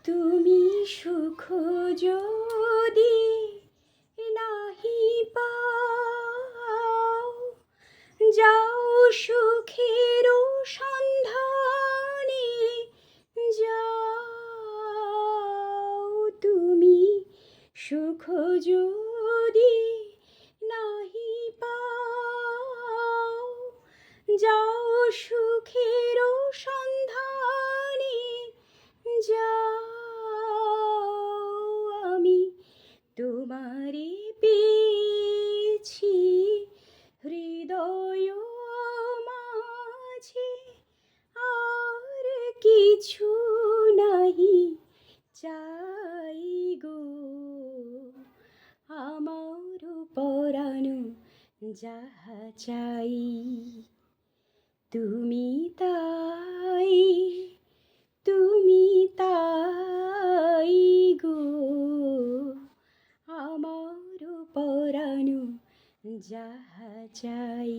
তুমি সুখ যদি নাহি পাও, যাও সুখের সন্ধানে যাও। তুমি সুখ যদি নাহি পাও, যাও সুখের সন্ধানে যাও। আমি তোমারে পেয়েছি হৃদয় মাঝে, আর কিছু নাহি চাই গো। আমার পরাণ যাহা চাই তুমি তাই, তুমি তাই গো। আমার পরাণ যাহা চাই।